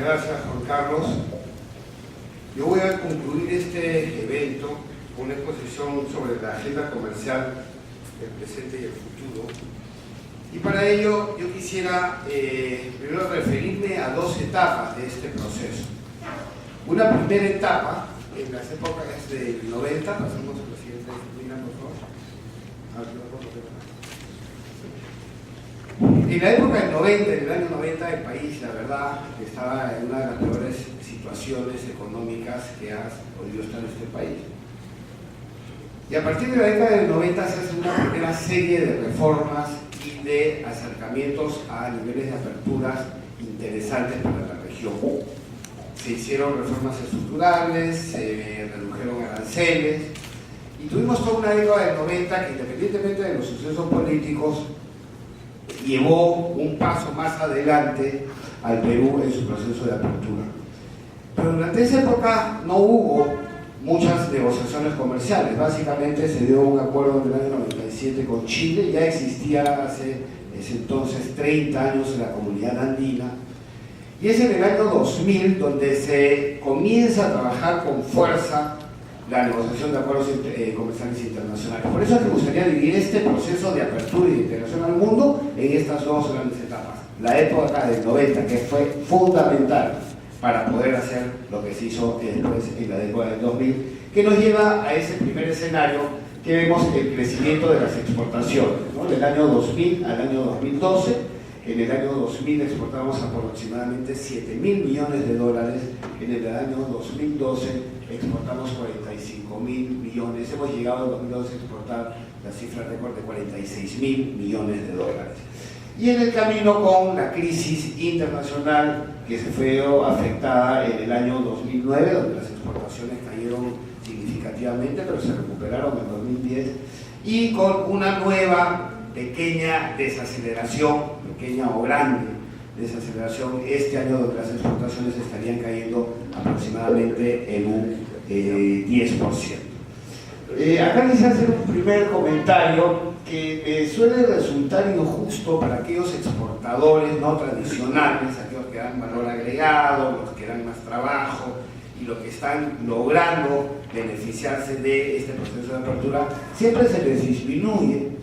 gracias, Juan Carlos. Yo voy a concluir este evento con una exposición sobre la agenda comercial del presente y el futuro. Y para ello yo quisiera primero referirme a dos etapas de este proceso. Una primera etapa, en las épocas del 90, pasamos a la siguiente disciplina, por favor. En la época del 90, en el año 90, el país, la verdad, estaba en una de las peores situaciones económicas que ha podido estar en este país. Y a partir de la década del 90 se hace una primera serie de reformas y de acercamientos a niveles de aperturas interesantes para la región. Se hicieron reformas estructurales, se redujeron aranceles y tuvimos toda una década del 90 que, independientemente de los sucesos políticos, llevó un paso más adelante al Perú en su proceso de apertura. Pero durante esa época no hubo muchas negociaciones comerciales. Básicamente se dio un acuerdo en el año 97 con Chile, ya existía hace ese entonces 30 años en la comunidad andina, y es en el año 2000 donde se comienza a trabajar con fuerza la negociación de acuerdos comerciales internacionales. Por eso es que me gustaría dividir este proceso de apertura y de integración al mundo en estas dos grandes etapas. La época del 90, que fue fundamental para poder hacer lo que se hizo después en la década del 2000, que nos lleva a ese primer escenario que vemos el crecimiento de las exportaciones, ¿no? Del año 2000 al año 2012. En el año 2000 exportamos aproximadamente 7.000 millones de dólares, en el año 2012 exportamos 45.000 millones, hemos llegado en 2012 a exportar la cifra récord de 46.000 millones de dólares. Y en el camino con la crisis internacional que se fue afectada en el año 2009, donde las exportaciones cayeron significativamente, pero se recuperaron en 2010, y con una nueva pequeña desaceleración, pequeña o grande desaceleración este año, donde las exportaciones estarían cayendo aproximadamente en un 10%. Acá quisiera hacer un primer comentario que suele resultar injusto para aquellos exportadores no tradicionales, aquellos que dan valor agregado, los que dan más trabajo y los que están logrando beneficiarse de este proceso de apertura. Siempre se les disminuye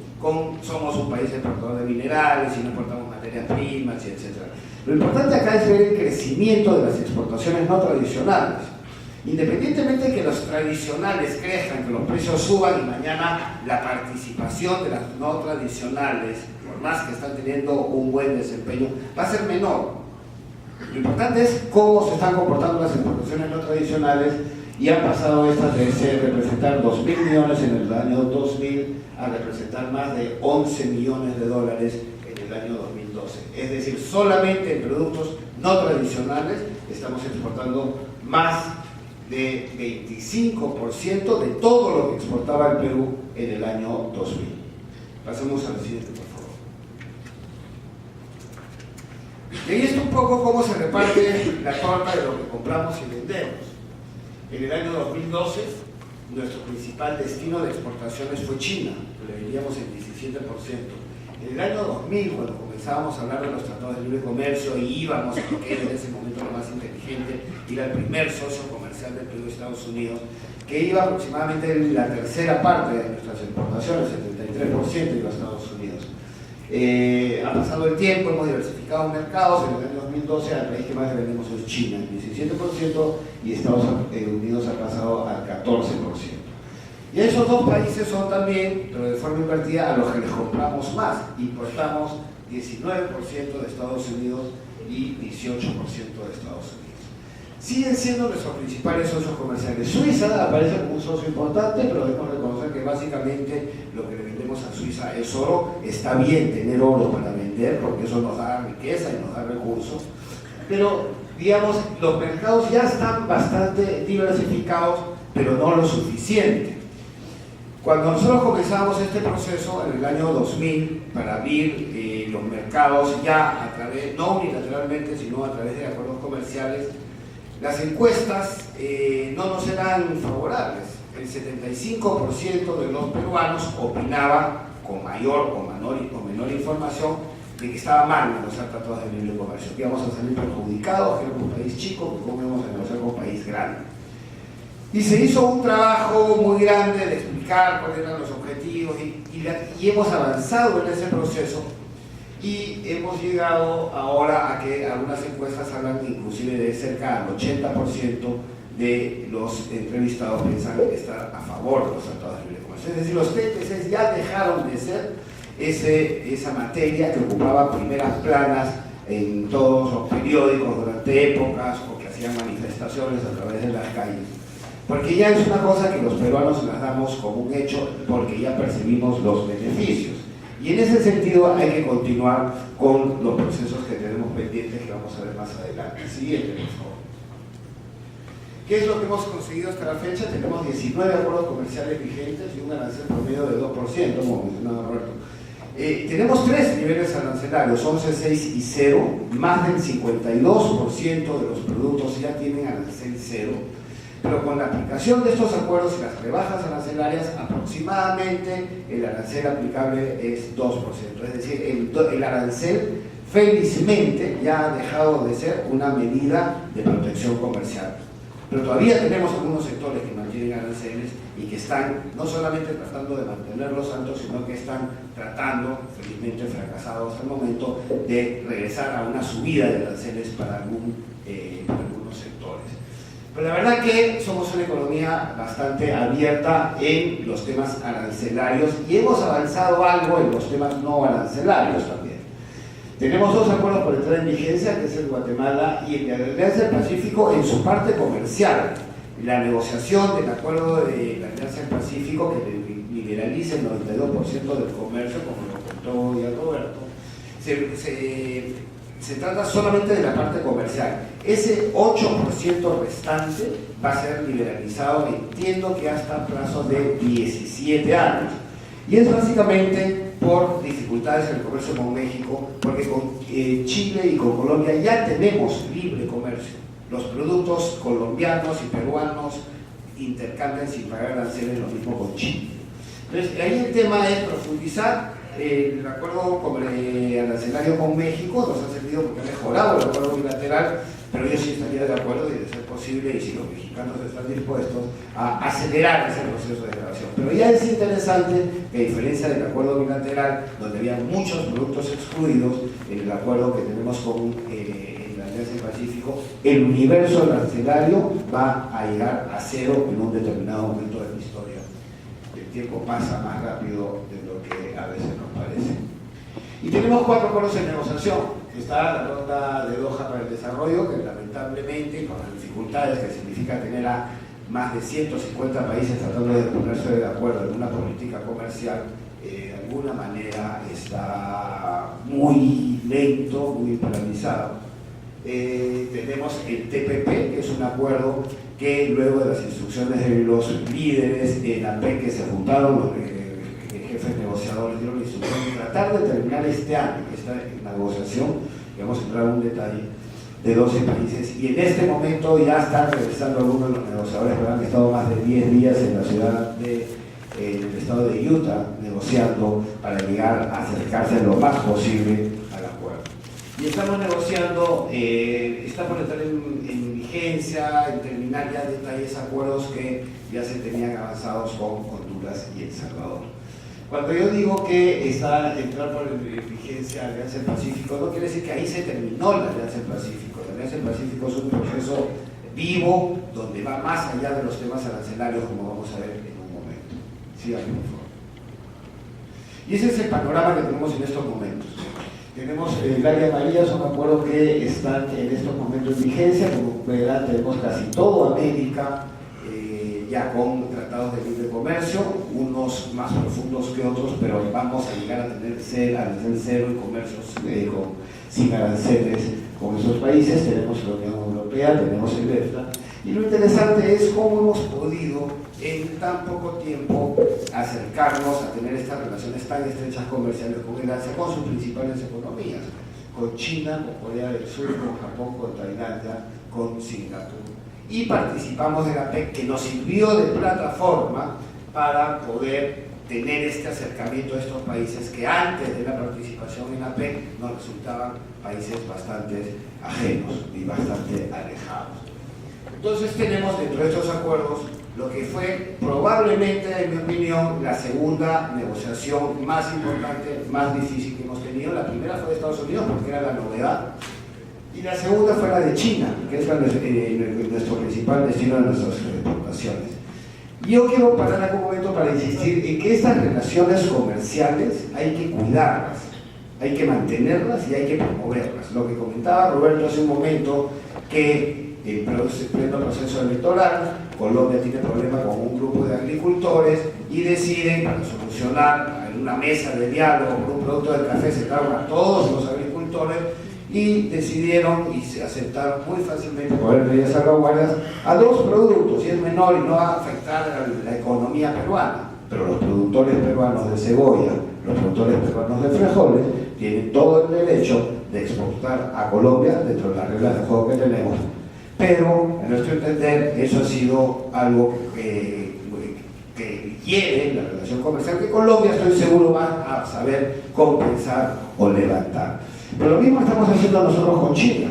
somos un país exportador de minerales y no exportamos materias primas, etc. Lo importante acá es ver el crecimiento de las exportaciones no tradicionales. Independientemente de que los tradicionales crezcan, que los precios suban y mañana la participación de las no tradicionales, por más que están teniendo un buen desempeño, va a ser menor. Lo importante es cómo se están comportando las exportaciones no tradicionales, y han pasado estas de representar 2.000 millones en el año 2000 a representar más de 11 millones de dólares en el año 2012. Es decir, solamente en productos no tradicionales estamos exportando más de 25% de todo lo que exportaba el Perú en el año 2000. Pasemos a la siguiente, por favor. Y ahí está un poco cómo se reparte la torta de lo que compramos y vendemos. En el año 2012, nuestro principal destino de exportaciones fue China, le vendíamos el 17%. En el año 2000, cuando comenzábamos a hablar de los tratados de libre comercio y íbamos a lo que era en ese momento lo más inteligente, ir al primer socio comercial del Perú, Estados Unidos, que iba aproximadamente en la tercera parte de nuestras exportaciones, 73% iba a Estados Unidos. Ha pasado el tiempo, hemos diversificado mercados. En el año 2012 al país que más le vendemos es China, el 17%, y Estados Unidos ha pasado al 14%. Y esos dos países son también, pero de forma invertida, a los que les compramos más. Importamos 19% de Estados Unidos y 18% de Estados Unidos. Siguen siendo nuestros principales socios comerciales. Suiza aparece como un socio importante, pero debemos reconocer que básicamente lo que le vendemos a Suiza es oro. Está bien tener oro para vender, porque eso nos da riqueza y nos da recursos, pero digamos, los mercados ya están bastante diversificados, pero no lo suficiente. Cuando nosotros comenzamos este proceso en el año 2000 para abrir los mercados ya a través, no unilateralmente, sino a través de acuerdos comerciales, las encuestas no nos eran favorables. El 75% de los peruanos opinaba con mayor o menor información de que estaba mal negociar tratados de libre comercio, que íbamos a salir perjudicados, que éramos un país país chico, cómo íbamos a negociar con un país grande. Y se hizo un trabajo muy grande de explicar cuáles eran los objetivos y hemos avanzado en ese proceso y hemos llegado ahora a que algunas encuestas hablan inclusive de cerca del 80% de los entrevistados piensan estar a favor de los tratados de libre comercio. Es decir, los TPCs ya dejaron de ser esa materia que ocupaba primeras planas en todos los periódicos durante épocas o que hacían manifestaciones a través de las calles. Porque ya es una cosa que los peruanos las damos como un hecho porque ya percibimos los beneficios. Y en ese sentido hay que continuar con los procesos que tenemos pendientes que vamos a ver más adelante. Siguiente, por favor. ¿Qué es lo que hemos conseguido hasta la fecha? Tenemos 19 acuerdos comerciales vigentes y un arancel promedio de 2%, como mencionaba Roberto. Tenemos 3 niveles arancelarios, 11, 6 y 0. Más del 52% de los productos ya tienen arancel 0. Pero con la aplicación de estos acuerdos y las rebajas arancelarias, aproximadamente el arancel aplicable es 2%. Es decir, el arancel felizmente ya ha dejado de ser una medida de protección comercial. Pero todavía tenemos algunos sectores que mantienen aranceles y que están no solamente tratando de mantenerlos altos, sino que están tratando, felizmente fracasados hasta el momento, de regresar a una subida de aranceles para algunos sectores. Pero la verdad que somos una economía bastante abierta en los temas arancelarios y hemos avanzado algo en los temas no arancelarios también. Tenemos 2 acuerdos por entrar en vigencia, que es el de Guatemala y el de Alianza del Pacífico en su parte comercial. La negociación del acuerdo de la Alianza del Pacífico, que liberaliza el 92% del comercio, como lo contó ya Roberto, se trata solamente de la parte comercial. Ese 8% restante va a ser liberalizado, entiendo que hasta plazo de 17 años. Y es básicamente por dificultades en el comercio con México, porque con Chile y con Colombia ya tenemos libre comercio. Los productos colombianos y peruanos intercambian sin pagar aranceles, lo mismo con Chile. Entonces, ahí el tema es profundizar. El acuerdo arancelario con México nos ha servido porque ha mejorado el acuerdo bilateral, pero yo sí estaría de acuerdo y de ser posible, y si los mexicanos están dispuestos, a acelerar ese proceso de grabación. Pero ya es interesante que, a diferencia del acuerdo bilateral, donde había muchos productos excluidos, en el acuerdo que tenemos con la Alianza del Pacífico, el universo arancelario va a llegar a 0 en un determinado momento de la historia. El tiempo pasa más rápido de lo que a veces nos parece. Y tenemos 4 acuerdos en negociación. Está la ronda de Doha para el desarrollo, que lamentablemente, con las dificultades que significa tener a más de 150 países tratando de ponerse de acuerdo en una política comercial, de alguna manera está muy lento, muy paralizado. Tenemos el TPP, que es un acuerdo que luego de las instrucciones de los líderes en APEC que se juntaron, los jefes negociadores dieron la instrucción de tratar de terminar este año esta negociación, que vamos a entrar en un detalle, de 12 países, y en este momento ya están regresando algunos de los negociadores que han estado más de 10 días en la ciudad en el estado de Utah negociando para llegar a acercarse lo más posible al acuerdo. Y estamos negociando, está por entrar en vigencia, en terminar ya detalles acuerdos que ya se tenían avanzados con Honduras y El Salvador. Cuando yo digo que está entrar por vigencia la Alianza del Pacífico, no quiere decir que ahí se terminó la Alianza del Pacífico. La Alianza del Pacífico es un proceso vivo donde va más allá de los temas arancelarios, como vamos a ver en un momento. Síganme, por favor. Y ese es el panorama que tenemos en estos momentos. Tenemos el área amarilla, son acuerdos que están en estos momentos en vigencia. Como verán, tenemos casi toda América ya con tratados de libre comercio, unos más profundos que otros, pero vamos a llegar a tener arancel 0 y comercios sin aranceles con esos países. Tenemos la Unión Europea, tenemos el EFTA, y lo interesante es cómo hemos podido en tan poco tiempo acercarnos a tener estas relaciones tan estrechas comerciales con el Asia, con sus principales economías, con China, con Corea del Sur, con Japón, con Tailandia, con Singapur. Y participamos de la APEC, que nos sirvió de plataforma para poder tener este acercamiento a estos países que antes de la participación en la APEC nos resultaban países bastante ajenos y bastante alejados. Entonces tenemos dentro de estos acuerdos lo que fue probablemente, en mi opinión, la segunda negociación más importante, más difícil que hemos tenido. La primera fue de Estados Unidos porque era la novedad, y la segunda fue la de China, que es nuestro principal destino de nuestras exportaciones. Yo quiero parar algún momento para insistir en que estas relaciones comerciales hay que cuidarlas, hay que mantenerlas y hay que promoverlas. Lo que comentaba Roberto hace un momento, que en pleno proceso electoral, Colombia tiene problemas con un grupo de agricultores y deciden, para solucionar en una mesa de diálogo por un producto del café, sentaron a todos los agricultores y decidieron y se aceptaron muy fácilmente por el medidas salvaguardas a dos productos, y es menor y no va a afectar a la economía peruana, pero los productores peruanos de cebolla, los productores peruanos de frijoles tienen todo el derecho de exportar a Colombia dentro de las reglas de juego que tenemos. Pero, a nuestro entender, eso ha sido algo que hiere la relación comercial, que Colombia, estoy seguro, va a saber compensar o levantar. Pero lo mismo estamos haciendo nosotros con China.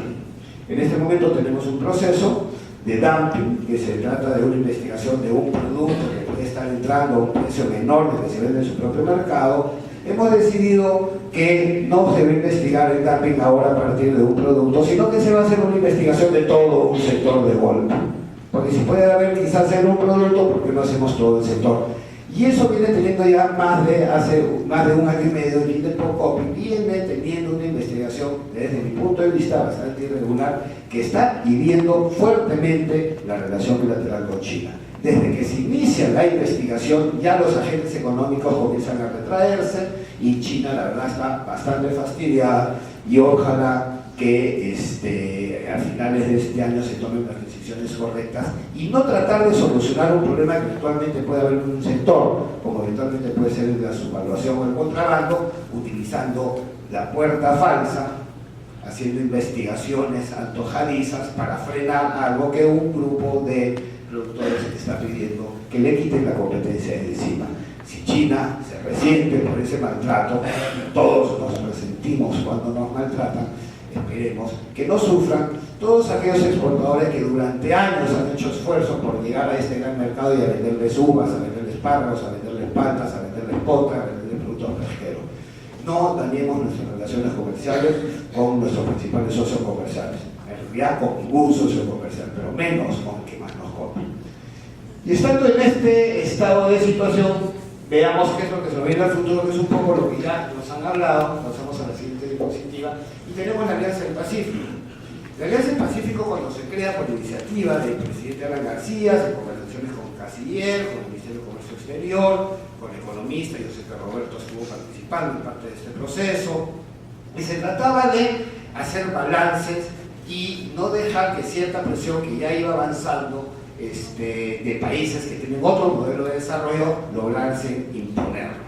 En este momento tenemos un proceso de dumping, que se trata de una investigación de un producto que puede estar entrando a un precio menor del que se vende en su propio mercado. Hemos decidido que no se va a investigar el dumping ahora a partir de un producto, sino que se va a hacer una investigación de todo un sector de golpe. Porque si puede haber quizás en un producto, ¿por qué no hacemos todo el sector? Y eso viene teniendo ya hace más de un año y medio, el Interprocopy viene teniendo una investigación, desde mi punto de vista, bastante irregular, que está hiriendo fuertemente la relación bilateral con China. Desde que se inicia la investigación, ya los agentes económicos comienzan a retraerse y China, la verdad, está bastante fastidiada, y ojalá que a finales de este año se tomen las decisiones correctas y no tratar de solucionar un problema que actualmente puede haber en un sector, como eventualmente puede ser la subvaluación o el contrabando, utilizando la puerta falsa, haciendo investigaciones antojadizas para frenar algo que un grupo de productores está pidiendo que le quiten la competencia de encima. Si China se resiente por ese maltrato, todos nos resentimos cuando nos maltratan, esperemos que no sufran todos aquellos exportadores que durante años han hecho esfuerzos por llegar a este gran mercado y a venderles uvas, a venderles espárragos, a venderles paltas, a venderles potras, a venderles productos pesqueros. No dañemos nuestras relaciones comerciales con nuestros principales socios comerciales. En realidad con ningún socio comercial, pero menos con el que más nos compra. Y estando en este estado de situación, veamos qué es lo que se nos viene al futuro, que es un poco lo que ya nos han hablado. Pasamos a la siguiente diapositiva. Y tenemos la Alianza del Pacífico. La Alianza del Pacífico, cuando se crea por iniciativa del presidente Alan García, en conversaciones con el Canciller, con el Ministerio de Comercio Exterior, con economistas, yo sé que Roberto estuvo participando en parte de este proceso, y se trataba de hacer balances y no dejar que cierta presión que ya iba avanzando de países que tienen otro modelo de desarrollo lograrse imponerlo.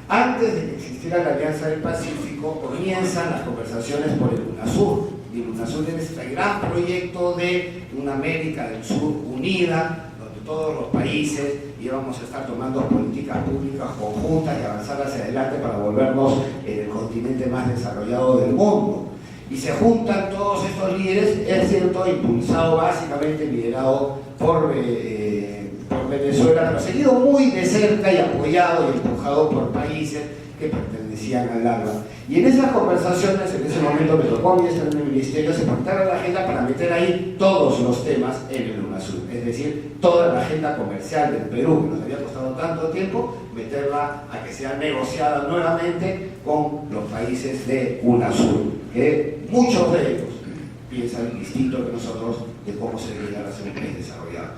Antes de que existiera la Alianza del Pacífico, comienzan las conversaciones por el UNASUR. Y el UNASUR es este gran proyecto de una América del Sur unida, donde todos los países íbamos a estar tomando políticas públicas conjuntas y avanzar hacia adelante para volvernos el continente más desarrollado del mundo. Y se juntan todos estos líderes, es cierto, impulsado básicamente, liderado por Venezuela, pero seguido muy de cerca y apoyado y empujado por países que pertenecían al ALBA. Y en esas conversaciones, en ese momento me tocó a mí estar en el ministerio, se pactaron la agenda para meter ahí todos los temas en el UNASUR, es decir, toda la agenda comercial del Perú, que nos había costado tanto tiempo, meterla a que sea negociada nuevamente con los países de UNASUR, que muchos de ellos piensan distinto que nosotros de cómo se debe llegar a ser un país desarrollado.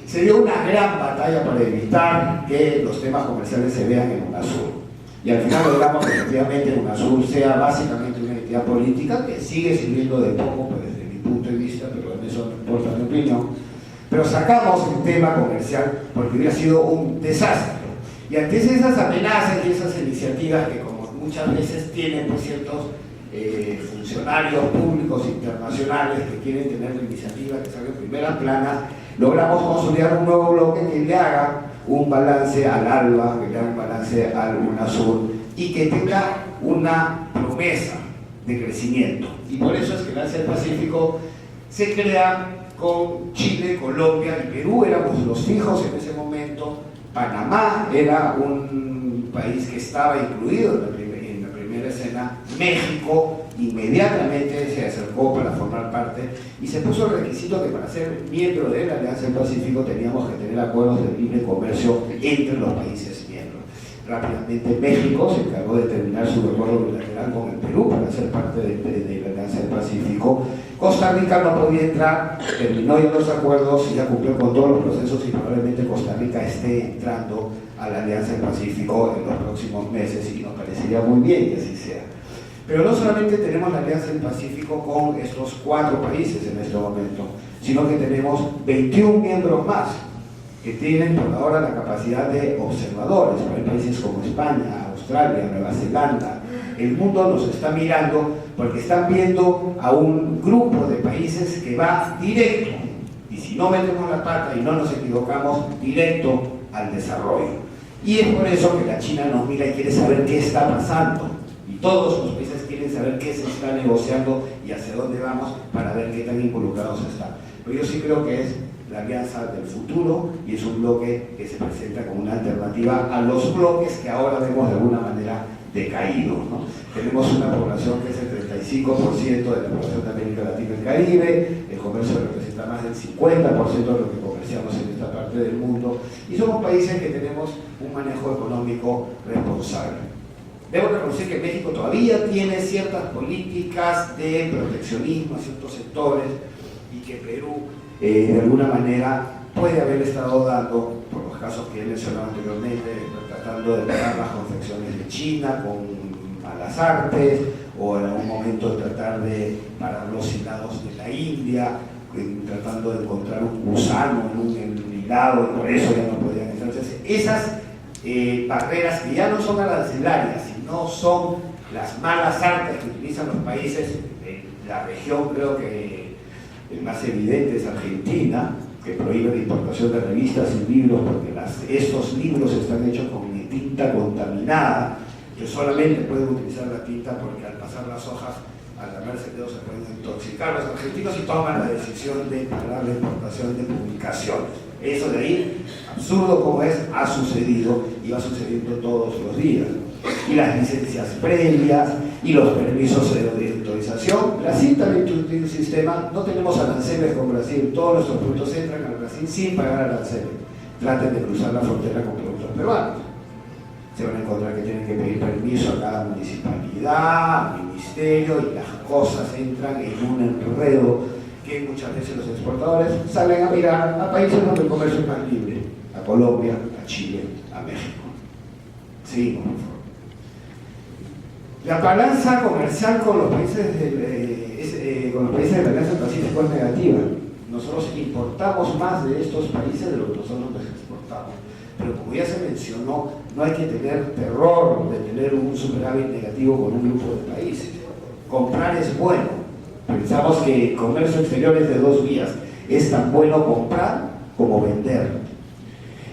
Se dio una gran batalla para evitar que los temas comerciales se vean en UNASUR. Y al final logramos que efectivamente UNASUR sea básicamente una entidad política que sigue sirviendo de poco, pues, desde mi punto de vista, pero en eso no importa mi opinión. Pero sacamos el tema comercial porque hubiera sido un desastre. Y ante esas amenazas y esas iniciativas que, como muchas veces tienen pues, ciertos funcionarios públicos internacionales que quieren tener la iniciativa que salga en primera plana, logramos consolidar un nuevo bloque que le haga un balance al ALBA, que le haga un balance al UNASUR y que tenga una promesa de crecimiento. Y por eso es que la Alianza del Pacífico se crea con Chile, Colombia y Perú, éramos los fijos en ese momento. Panamá era un país que estaba incluido en la primera escena. México inmediatamente se acercó para formar parte y se puso el requisito que para ser miembro de la Alianza del Pacífico teníamos que tener acuerdos de libre comercio entre los países miembros. Rápidamente México se encargó de terminar su acuerdo bilateral con el Perú para ser parte de la Alianza del Pacífico. Costa Rica no podía entrar, terminó ya los acuerdos y ya cumplió con todos los procesos y probablemente Costa Rica esté entrando a la Alianza del Pacífico en los próximos meses y nos parecería muy bien que así sea. Pero no solamente tenemos la Alianza del Pacífico con estos 4 países en este momento, sino que tenemos 21 miembros más que tienen por ahora la capacidad de observadores. Hay países como España, Australia, Nueva Zelanda. El mundo nos está mirando porque están viendo a un grupo de países que va directo, y si no metemos la pata y no nos equivocamos, directo al desarrollo. Y es por eso que la China nos mira y quiere saber qué está pasando. Y todos los países quieren saber qué se está negociando y hacia dónde vamos para ver qué tan involucrados están. Pero yo sí creo que es la alianza del futuro y es un bloque que se presenta como una alternativa a los bloques que ahora vemos de alguna manera decaídos, ¿no? Tenemos una población que es el 35% de la población de América Latina y el Caribe, el comercio representa más del 50% de lo que comerciamos en esta parte del mundo y somos países que tenemos un manejo económico responsable. Debo reconocer que México todavía tiene ciertas políticas de proteccionismo a ciertos sectores y que Perú de alguna manera puede haber estado dando, por los casos que he mencionado anteriormente, tratando de parar las confecciones de China con malas artes, o en algún momento tratar de parar los hilados de la India, tratando de encontrar un gusano en un hilado y por eso ya no podían entrar. Entonces, esas barreras que ya no son arancelarias, sino son las malas artes que utilizan los países de la región, creo que el más evidente es Argentina, que prohíbe la importación de revistas y libros porque estos libros están hechos con tinta contaminada, que solamente pueden utilizar la tinta porque al pasar las hojas, al lamerse el dedo se pueden intoxicar los argentinos y toman la decisión de parar la importación de publicaciones. Eso de ahí, absurdo como es, ha sucedido y va sucediendo todos los días. Y las licencias previas y los permisos de autorización. Brasil también tiene un sistema, no tenemos aranceles con Brasil, todos nuestros productos entran al Brasil sin pagar aranceles. Traten de cruzar la frontera con productos peruanos. Se van a encontrar que tienen que pedir permiso a cada municipalidad, al ministerio, y las cosas entran en un enredo que muchas veces los exportadores salen a mirar a países donde el comercio es más libre, a Colombia, a Chile, a México. Sí, por favor. La balanza comercial con los países de la Alianza del Pacífico es negativa. Nosotros importamos más de estos países de lo que nosotros exportamos. Pero como ya se mencionó, no hay que tener terror de tener un superávit negativo con un grupo de países. Comprar es bueno. Pensamos que el comercio exterior es de 2 vías. Es tan bueno comprar como vender.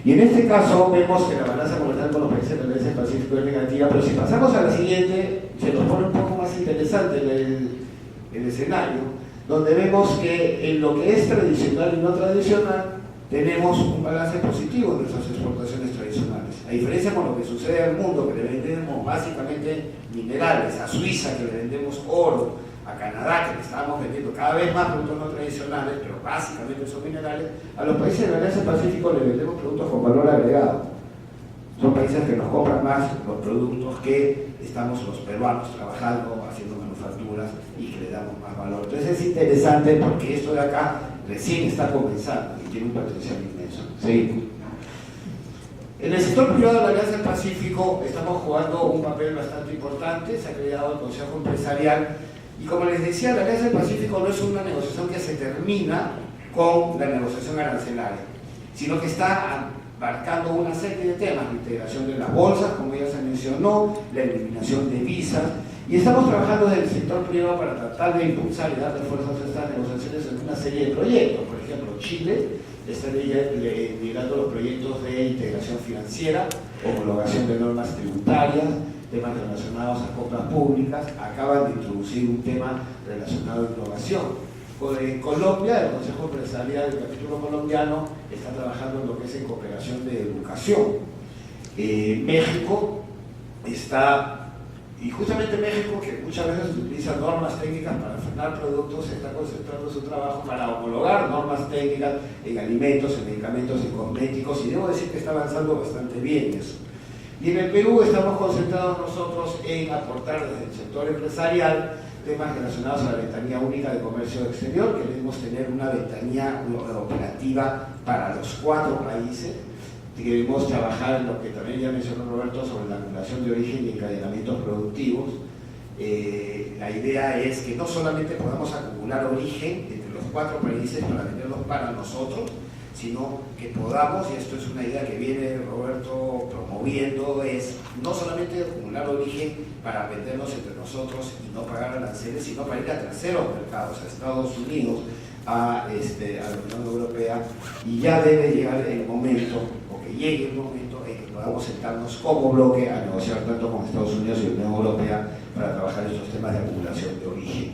Y en este caso vemos que la balanza comercial con los países de la Alianza del Pacífico es negativa, pero si pasamos a la siguiente, se nos pone un poco más interesante el escenario, donde vemos que en lo que es tradicional y no tradicional, tenemos un balance positivo en nuestras exportaciones tradicionales. A diferencia con lo que sucede al mundo, que le vendemos básicamente minerales, a Suiza que le vendemos oro, a Canadá que le estábamos vendiendo cada vez más productos no tradicionales, pero básicamente son minerales, a los países de la Alianza del Pacífico le vendemos productos con valor agregado. Son países que nos compran más los productos que estamos los peruanos trabajando, haciendo manufacturas y que le damos más valor. Entonces es interesante porque esto de acá recién está comenzando y tiene un potencial inmenso. ¿Sí? En el sector privado de la Alianza del Pacífico estamos jugando un papel bastante importante, se ha creado el Consejo Empresarial y como les decía, la Alianza del Pacífico no es una negociación que se termina con la negociación arancelaria, sino que está abarcando una serie de temas, la integración de las bolsas, como ya se mencionó, la eliminación de visas, y estamos trabajando desde el sector privado para tratar de impulsar y darle fuerza a estas negociaciones en una serie de proyectos. Por ejemplo, Chile está liderando los proyectos de integración financiera, homologación de normas tributarias, temas relacionados a compras públicas, acaban de introducir un tema relacionado a innovación. En Colombia, el Consejo Empresarial del capítulo colombiano está trabajando en lo que es en cooperación de educación. México está, y justamente México, que muchas veces utiliza normas técnicas para frenar productos, está concentrando su trabajo para homologar normas técnicas en alimentos, en medicamentos, en cosméticos, y debo decir que está avanzando bastante bien eso. Y en el Perú estamos concentrados nosotros en aportar desde el sector empresarial temas relacionados a la ventanilla única de comercio exterior. Queremos tener una ventanilla operativa para los 4 países. Queremos trabajar en lo que también ya mencionó Roberto sobre la acumulación de origen y encadenamientos productivos. La idea es que no solamente podamos acumular origen entre los 4 países para venderlos para nosotros, sino que podamos, y esto es una idea que viene Roberto promoviendo, es no solamente acumular origen para venderlos entre nosotros y no pagar aranceles, sino para ir a terceros mercados, a Estados Unidos, a la Unión Europea, y ya debe llegar el momento, o que llegue el momento en que podamos sentarnos como bloque a negociar tanto con Estados Unidos y la Unión Europea para trabajar estos temas de acumulación de origen.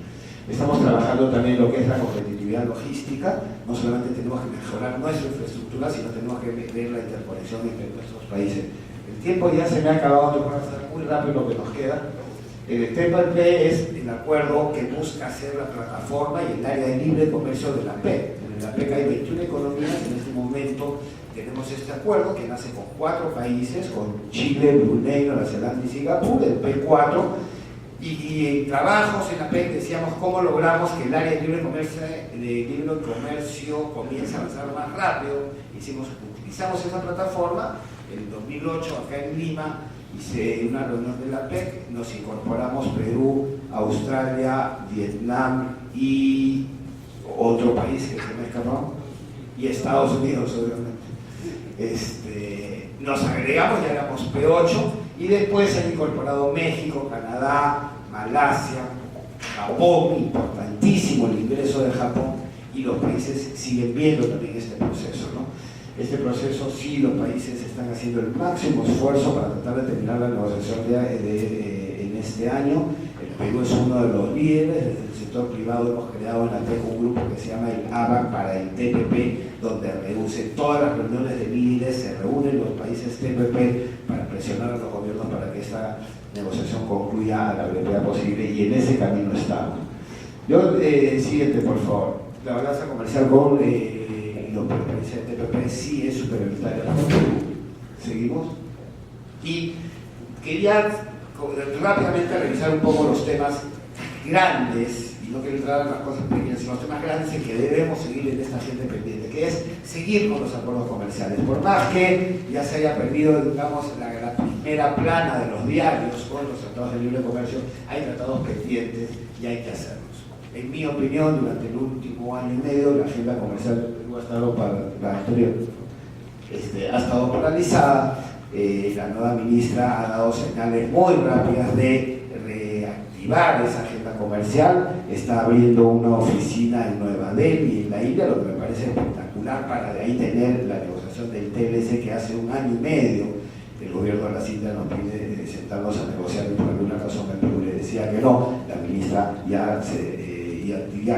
Estamos trabajando también en lo que es la competitividad logística. No solamente tenemos que mejorar nuestra infraestructura, sino tenemos que ver la interconexión entre nuestros países. El tiempo ya se me ha acabado, tengo que hacer muy rápido lo que nos queda. El TPP es el acuerdo que busca hacer la plataforma y el área de libre comercio de la PEC. En la PEC hay 21 economías, en este momento tenemos este acuerdo que nace con 4 países, con Chile, Brunei, Nueva Zelanda y Singapur, el P4. Y en trabajos en la PEC decíamos cómo logramos que el área de libre comercio comience a avanzar más rápido. Utilizamos esa plataforma en 2008 acá en Lima, hice una reunión de la PEC, nos incorporamos Perú, Australia, Vietnam y otro país que se me escapó, y Estados Unidos obviamente. Nos agregamos, ya éramos P8, y después se han incorporado México, Canadá, Malasia, Japón, importantísimo el ingreso de Japón, y los países siguen viendo también este proceso, ¿no? Este proceso sí, los países están haciendo el máximo esfuerzo para tratar de terminar la negociación en este año. El Perú es uno de los líderes. Desde el sector privado hemos creado en la PEC un grupo que se llama el ABAC para el TPP, donde reduce todas las reuniones de líderes, se reúnen los países TPP para presionar a los gobiernos para que esta negociación concluya a la brevedad posible, y en ese camino estamos. Siguiente, por favor. La balanza comercial con los países TPP sí es superavitaria para Perú. Seguimos. Y quería rápidamente revisar un poco los temas grandes, y no quiero entrar en las cosas pequeñas, sino los temas grandes en que debemos seguir en esta agenda pendiente, que es seguir con los acuerdos comerciales. Por más que ya se haya perdido, digamos, la primera plana de los diarios con los tratados de libre comercio, hay tratados pendientes y hay que hacerlos. En mi opinión, durante el último año y medio, la agenda comercial del Perú ha estado paralizada. La nueva ministra ha dado señales muy rápidas de reactivar esa agenda comercial. Está abriendo una oficina en Nueva Delhi, en la India, lo que me parece espectacular, para de ahí tener la negociación del TLC, que hace un año y medio el gobierno de las Indias nos pide sentarnos a negociar, y por alguna razón el Perú le decía que no. La ministra ya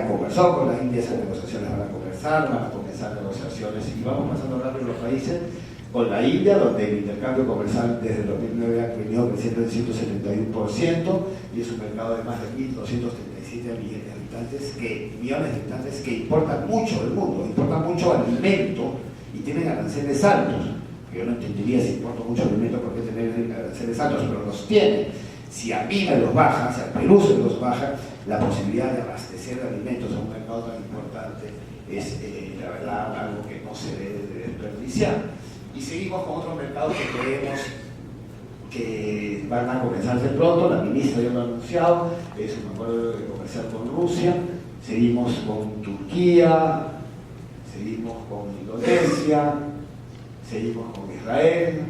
conversó con las Indias, esas negociaciones van a comenzar negociaciones, y vamos pasando rápido los países. Con la India, donde el intercambio comercial desde el 2009 ha venido creciendo en 171%, y es un mercado de más de 1.237 millones de habitantes que importan mucho del mundo, importan mucho alimento y tienen aranceles altos. Yo no entendería si importa mucho alimento por qué tener aranceles altos, pero los tienen. Si a mí me los baja, si a Perú se los baja, la posibilidad de abastecer de alimentos a un mercado tan importante es, la verdad, algo que no se debe de desperdiciar. Y seguimos con otros mercados que creemos que van a comenzarse pronto. La ministra ya lo ha anunciado, es un acuerdo comercial con Rusia. Seguimos con Turquía, seguimos con Indonesia, seguimos con Israel,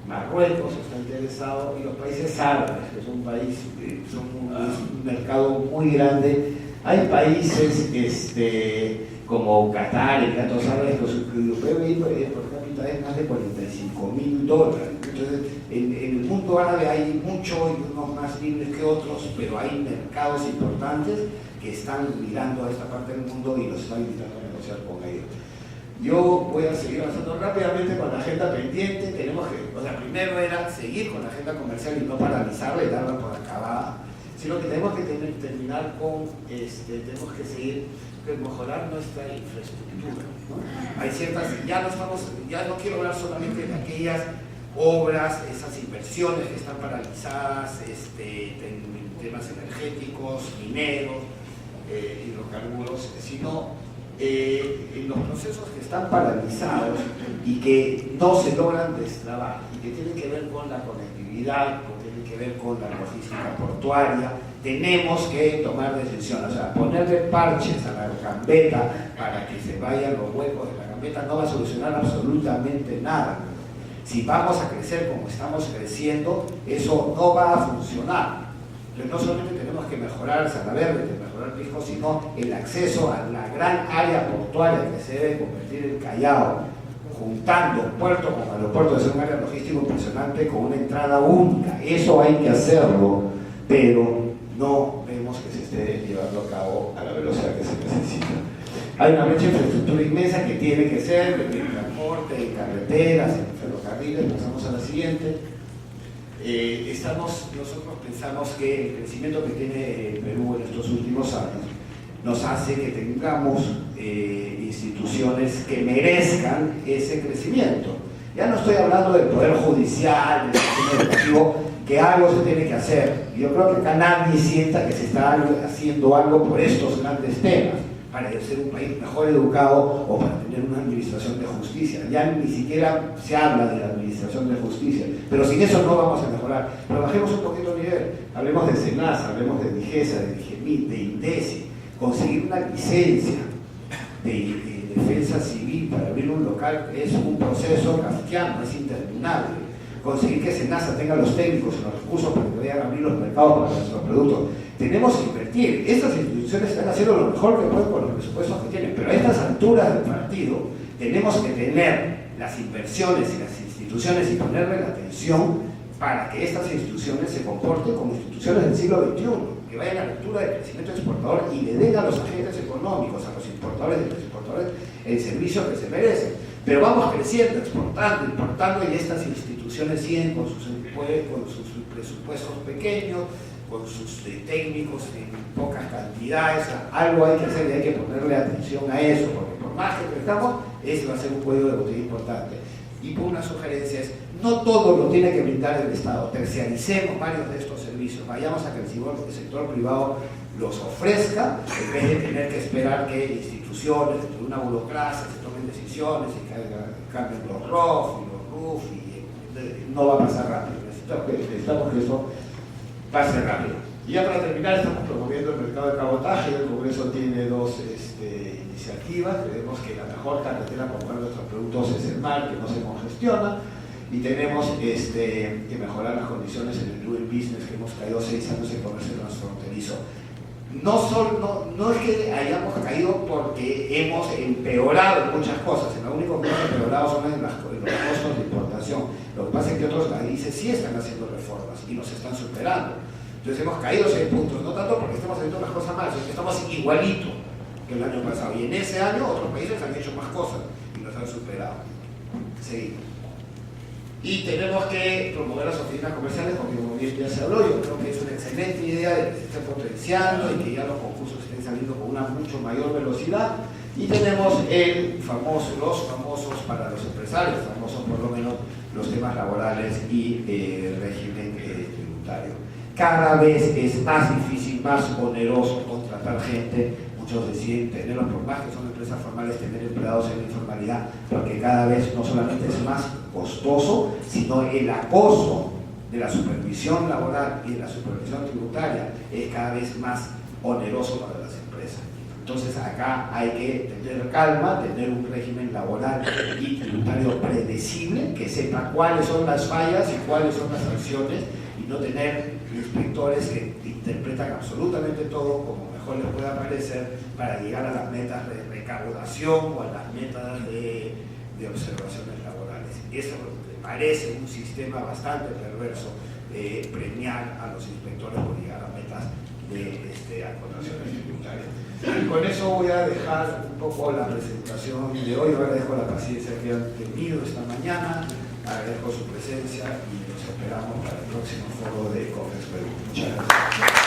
Marruecos está interesado, y los países árabes, que son un mercado muy grande. Hay países como Qatar, Emiratos Árabes, su PBI por cápita es más de $45.000. Entonces, en el mundo árabe hay mucho y unos más libres que otros, pero hay mercados importantes que están mirando a esta parte del mundo y los están invitando a negociar con ellos. Yo voy a seguir avanzando rápidamente con la agenda pendiente. Tenemos que, o sea, primero era seguir con la agenda comercial y no paralizarla y darla por acabada, sino que tenemos que terminar con, tenemos que seguir, mejorar nuestra infraestructura, ¿no? Hay ciertas, ya no quiero hablar solamente de aquellas obras, esas inversiones que están paralizadas, en temas energéticos, mineros, hidrocarburos, sino en los procesos que están paralizados y que no se logran destrabar y que tienen que ver con la conectividad, que tienen que ver con la logística portuaria. Tenemos que tomar decisiones, o sea, ponerle parches a la gambeta para que se vayan los huecos de la gambeta no va a solucionar absolutamente nada. Si vamos a crecer como estamos creciendo, eso no va a funcionar. Entonces, no solamente tenemos que mejorar Sanaverde, mejorar Pisco, sino el acceso a la gran área portuaria que se debe convertir en Callao, juntando puerto con aeropuerto, de ser un área logístico impresionante con una entrada única. Eso hay que hacerlo, pero no vemos que se esté llevando a cabo a la velocidad que se necesita. Hay una brecha de infraestructura inmensa que tiene que ser en transporte, en carreteras, en ferrocarriles. Pasamos a la siguiente. Nosotros pensamos que el crecimiento que tiene el Perú en estos últimos años nos hace que tengamos instituciones que merezcan ese crecimiento. Ya no estoy hablando del Poder Judicial, del sistema educativo, que algo se tiene que hacer. Yo creo que acá nadie sienta que se está haciendo algo por estos grandes temas, para ser un país mejor educado o para tener una administración de justicia. Ya ni siquiera se habla de la administración de justicia, pero sin eso no vamos a mejorar. Pero bajemos un poquito el nivel, hablemos de SENASA, hablemos de DIGESA, de DIGEMIT, de INDECI, conseguir una licencia de defensa civil para abrir un local es un proceso kafkiano, es interminable. Conseguir que SENASA tenga los técnicos y los recursos para que vayan a abrir los mercados para nuestros productos. Tenemos que invertir. Estas instituciones están haciendo lo mejor que pueden con los presupuestos que tienen, pero a estas alturas del partido tenemos que tener las inversiones y las instituciones y ponerle la atención para que estas instituciones se comporten como instituciones del siglo XXI, que vayan a la altura del crecimiento exportador y le den a los agentes económicos, a los importadores y los exportadores, el servicio que se merecen. Pero vamos creciendo, exportando, importando, y estas instituciones siguen con sus presupuestos pequeños, con sus técnicos en pocas cantidades. Algo hay que hacer y hay que ponerle atención a eso, porque por más que crezcamos, ese va a ser un cuello de botella importante. Y por una sugerencia es, no todo lo tiene que brindar el Estado, terciaricemos varios de estos servicios, vayamos a que el sector privado los ofrezca, en vez de tener que esperar que instituciones, de una burocracia, se tomen decisiones y cambien los ROF y los RUF, y no va a pasar rápido. Necesitamos que eso pase rápido. Y ya para terminar, estamos promoviendo el mercado de cabotaje. El Congreso tiene dos iniciativas. Creemos que la mejor carretera para comprar nuestros productos es el mar, que no se congestiona, y tenemos que mejorar las condiciones en el doing business, que hemos caído 6 años en comercio transfronterizo. No es que hayamos caído porque hemos empeorado muchas cosas. En lo único que hemos empeorado son los costos de importación. Lo que pasa es que otros países sí están haciendo reformas y nos están superando. Entonces hemos caído 6 puntos, no tanto porque estamos haciendo las cosas mal, sino que estamos igualito que el año pasado. Y en ese año otros países han hecho más cosas y nos han superado. Seguimos. Y tenemos que promover las oficinas comerciales, porque como bien ya se habló, yo creo que es una excelente idea de que se esté potenciando y que ya los concursos estén saliendo con una mucho mayor velocidad. Y tenemos los famosos para los empresarios, famosos por lo menos los temas laborales y el régimen tributario. Cada vez es más difícil, más oneroso contratar gente. Muchos deciden tenerlos, por más que son empresas formales, tener empleados en la informalidad, porque cada vez no solamente es más costoso, sino el acoso de la supervisión laboral y de la supervisión tributaria es cada vez más oneroso para las empresas. Entonces acá hay que tener calma, tener un régimen laboral y tributario predecible, que sepa cuáles son las fallas y cuáles son las sanciones, y no tener inspectores que interpretan absolutamente todo como mejor les pueda parecer para llegar a las metas de recaudación o a las metas de observaciones laborales. Eso me parece un sistema bastante perverso, premiar a los inspectores por llegar a metas de acotaciones tributarias. Y con eso voy a dejar un poco la presentación de hoy. Agradezco la paciencia que han tenido esta mañana, agradezco su presencia y los esperamos para el próximo foro de COFEX Perú. Muchas gracias.